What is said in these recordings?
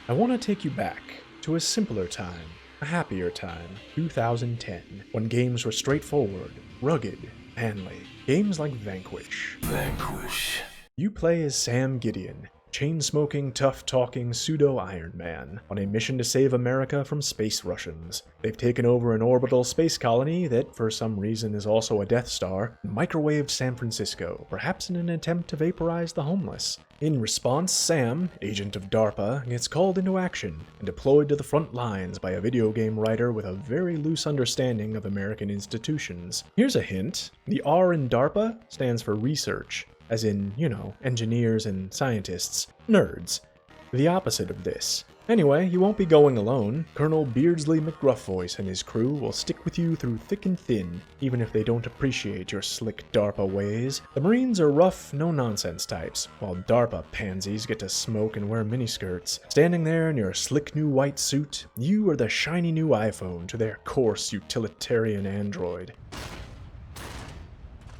I want to take you back to a simpler time, a happier time, 2010, when games were straightforward, rugged, manly. Games like Vanquish. Vanquish. You play as Sam Gideon, chain-smoking, tough-talking pseudo-Iron Man, on a mission to save America from space Russians. They've taken over an orbital space colony that, for some reason, is also a Death Star, and microwaved San Francisco, perhaps in an attempt to vaporize the homeless. In response, Sam, agent of DARPA, gets called into action and deployed to the front lines by a video game writer with a very loose understanding of American institutions. Here's a hint: the R in DARPA stands for research, as in, you know, engineers and scientists. Nerds. The opposite of this. Anyway, you won't be going alone. Colonel Beardsley McGruffvoice and his crew will stick with you through thick and thin, even if they don't appreciate your slick DARPA ways. The Marines are rough, no-nonsense types, while DARPA pansies get to smoke and wear miniskirts. Standing there in your slick new white suit, you are the shiny new iPhone to their coarse utilitarian android.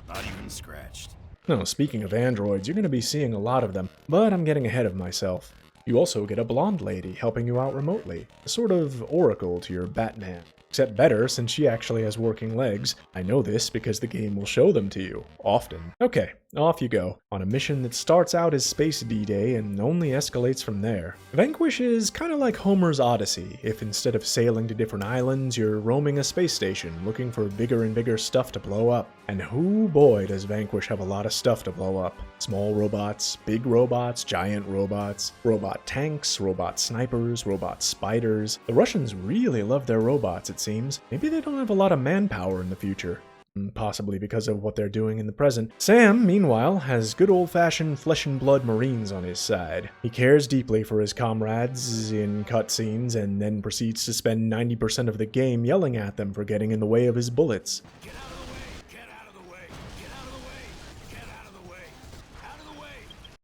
Not even scratched. No, speaking of androids, you're going to be seeing a lot of them, but I'm getting ahead of myself. You also get a blonde lady helping you out remotely, a sort of oracle to your Batman. Except better, since she actually has working legs. I know this because the game will show them to you, often. Okay, off you go, on a mission that starts out as Space D-Day and only escalates from there. Vanquish is kinda like Homer's Odyssey, if instead of sailing to different islands, you're roaming a space station looking for bigger and bigger stuff to blow up. And hoo boy does Vanquish have a lot of stuff to blow up. Small robots, big robots, giant robots, robot tanks, robot snipers, robot spiders. The Russians really love their robots, it seems. Maybe they don't have a lot of manpower in the future. Possibly because of what they're doing in the present. Sam, meanwhile, has good old-fashioned flesh-and-blood Marines on his side. He cares deeply for his comrades in cutscenes and then proceeds to spend 90% of the game yelling at them for getting in the way of his bullets. Get out of the way! Get out of the way! Get out of the way! Get out of the way! Out of the way!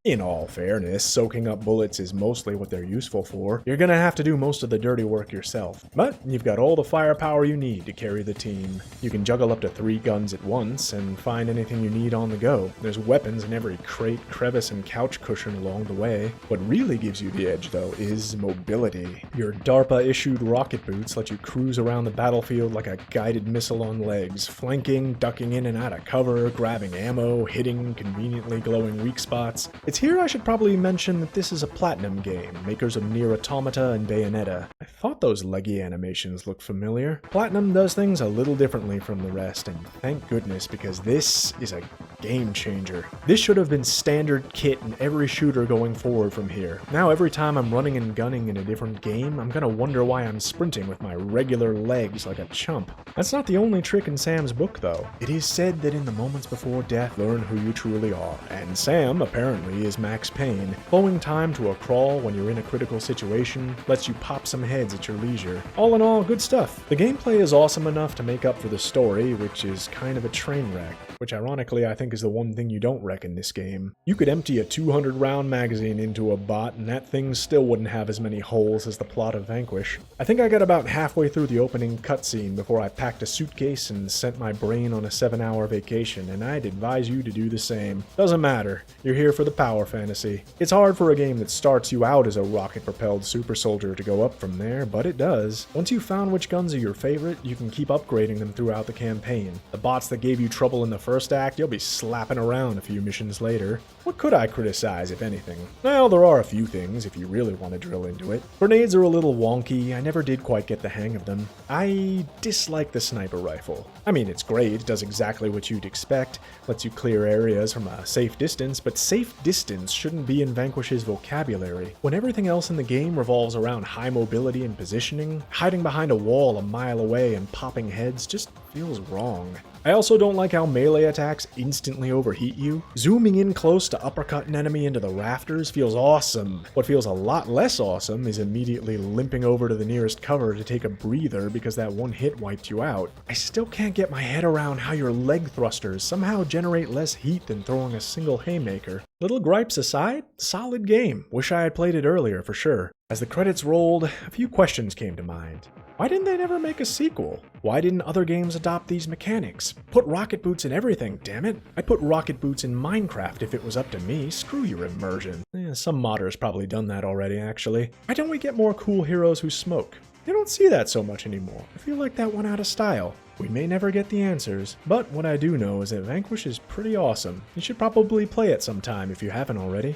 In all fairness, soaking up bullets is mostly what they're useful for. You're gonna have to do most of the dirty work yourself. But you've got all the firepower you need to carry the team. You can juggle up to 3 guns at once and find anything you need on the go. There's weapons in every crate, crevice, and couch cushion along the way. What really gives you the edge, though, is mobility. Your DARPA-issued rocket boots let you cruise around the battlefield like a guided missile on legs, flanking, ducking in and out of cover, grabbing ammo, hitting conveniently glowing weak spots. It's here I should probably mention that this is a Platinum game, makers of Nier Automata and Bayonetta. I thought those leggy animations looked familiar. Platinum does things a little differently from the rest, and thank goodness, because this is a game changer. This should have been standard kit in every shooter going forward from here. Now every time I'm running and gunning in a different game, I'm gonna wonder why I'm sprinting with my regular legs like a chump. That's not the only trick in Sam's book, though. It is said that in the moments before death, learn who you truly are, and Sam, apparently, is Max Payne. Slowing time to a crawl when you're in a critical situation lets you pop some heads at your leisure. All in all, good stuff. The gameplay is awesome enough to make up for the story, which is kind of a train wreck, which ironically I think is the one thing you don't wreck in this game. You could empty a 200-round magazine into a bot and that thing still wouldn't have as many holes as the plot of Vanquish. I think I got about halfway through the opening cutscene before I packed a suitcase and sent my brain on a 7-hour vacation, and I'd advise you to do the same. Doesn't matter. You're here for the power fantasy. It's hard for a game that starts you out as a rocket-propelled super soldier to go up from there, but it does. Once you've found which guns are your favorite, you can keep upgrading them throughout the campaign. The bots that gave you trouble in the first act, you'll be slapping around a few missions later. What could I criticize, if anything? Well, there are a few things, if you really want to drill into it. Grenades are a little wonky, I never did quite get the hang of them. I dislike the sniper rifle. I mean, it's great, it does exactly what you'd expect, lets you clear areas from a safe distance, but safe distance shouldn't be in Vanquish's vocabulary. When everything else in the game revolves around high mobility and positioning, hiding behind a wall a mile away and popping heads just feels wrong. I also don't like how melee attacks instantly overheat you. Zooming in close to uppercut an enemy into the rafters feels awesome. What feels a lot less awesome is immediately limping over to the nearest cover to take a breather because that one hit wiped you out. I still can't get my head around how your leg thrusters somehow generate less heat than throwing a single haymaker. Little gripes aside, solid game. Wish I had played it earlier for sure. As the credits rolled, a few questions came to mind. Why didn't they never make a sequel? Why didn't other games adopt these mechanics? Put rocket boots in everything, damn it. I'd put rocket boots in Minecraft if it was up to me. Screw your immersion. Some modder's probably done that already, actually. Why don't we get more cool heroes who smoke? You don't see that so much anymore. I feel like that went out of style. We may never get the answers, but what I do know is that Vanquish is pretty awesome. You should probably play it sometime if you haven't already.